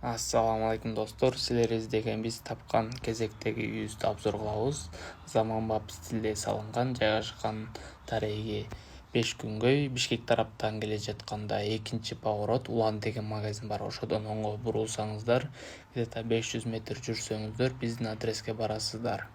Assalamu алейкум достор, силер издеген биз тапкан кезектеги үйүздү обзор кылабыз. Заманбап стилде салынган, жайгашкан тарайги 5 күнгөй Бишкек тараптан келе жатканда экинчи поворот Улан деген магазин бар. Ошодон оңго бурулсаңыздар, где-то 500 метр жүрсөңүздөр биздин адреске барасыздар.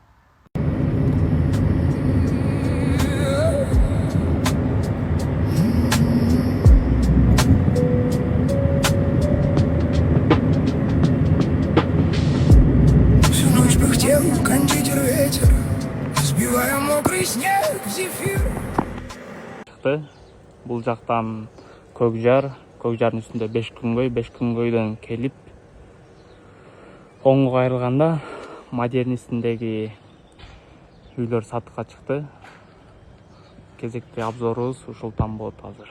Кондитер ветер, сбивая мокрый снег в зефир. Бул жактан Көкжардын үстүндө 5 күнгөйдөн келип оңго кайрылганда Модернистиндеги үйлөр сатыкка чыкты. Кезекти обзорубуз ушултан болот азыр.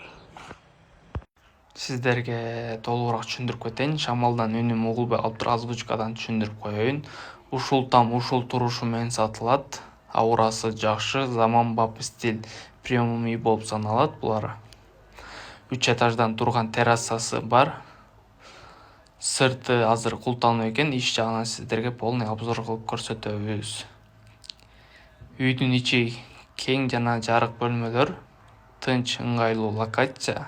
Сиздерге толугураак түшүндүрүп кетейин. Шамалдан үнүм угулбай калыптыр, озвучкадан түшүндүрүп коеюн. Ушул турушу менен сатылат. Аурасы жакшы, заманбап стиль премиум үй болуп саналат. Булар 3 этаждан турган террасасы бар. Сырты азыр култануу экен. Иш жагынан сиздерге полный обзор кылып көрсөтөбүз. Үйдүн ичи кең жана жарык бөлмөлөр, тынч, ыңгайлуу локация.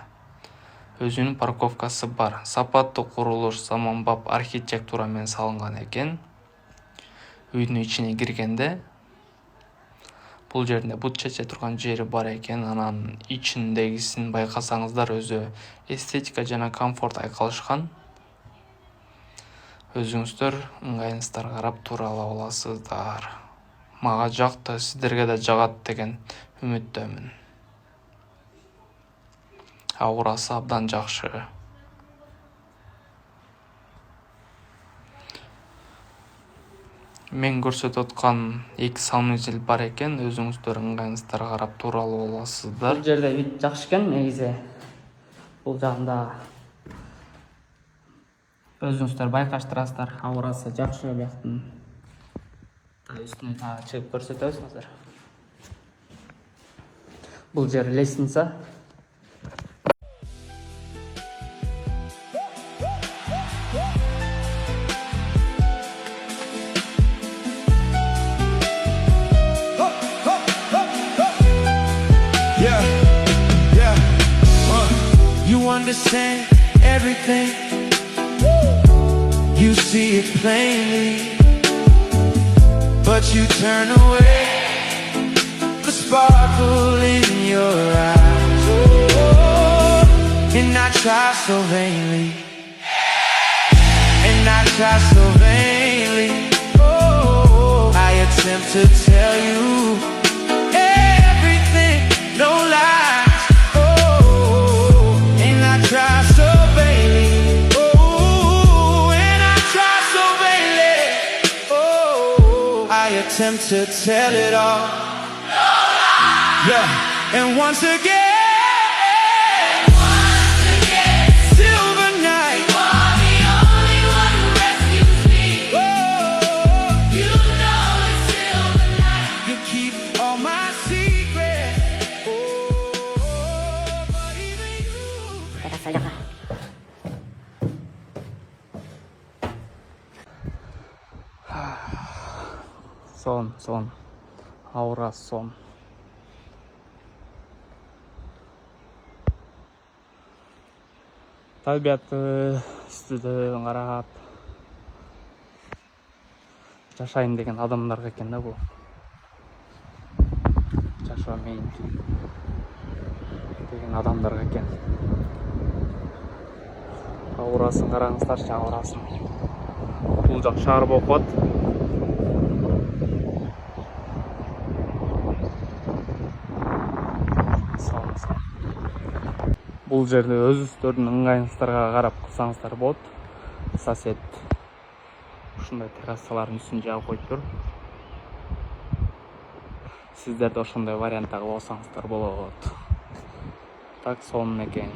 Өзүнүн парковкасы бар. Сапаттуу курулуш, заманбап архитектура менен салынган экен. Үйдүн ичине киргенде бул жерде бут чече турган жери бар экен. Анан ичиндегисин байкасаңыздар, өзү эстетика жана комфорт айкалышкан. Өзүңүздөр ыңгайыңыздар карап тура ала аласыздар. Мага жакты, сиздерге да жагат деген үмүттөмүн. Аурасы абдан жакшы. Мен көрсөтүп аткан 2 санузел бар экен. Өзүңүздөр ыңгайыңыздар карап тура ала аласыздар. Бул жерде вид жакшы экен негизи. Бул жагында өзүңүздөр байкаштырасыздар. Аурасы жакшы бияктын. Үстүнө чыгып көрсөтөбүз азыр. Бул жер лестница. You understand everything. You see it plainly, but you turn away. The sparkle in your eyes, and I try so vainly, I attempt to tell you everything, no lies. And I try so vainly, I attempt to tell it all. Yeah, and once again, silver night. You are the only one who rescues me. You know it's silver night. You keep all my secrets. But even you. Сон. Аура сон. Табият үстүдө карап жашайын деген адамдарга экен да бул. Жашамайын деген адамдарга экен. Аурасын караңыздарчы, аурасын. Бул жак шаар болуп калат. Бул жерде өзүңүздөрдүн ыңгайыңыздарга карап кылсаңыздар болот. Сосед ушундай террасалардын үстүн жаап коюптур. Сиздер да ошондой вариантта кылып алсаңыздар болот. Так сон экен.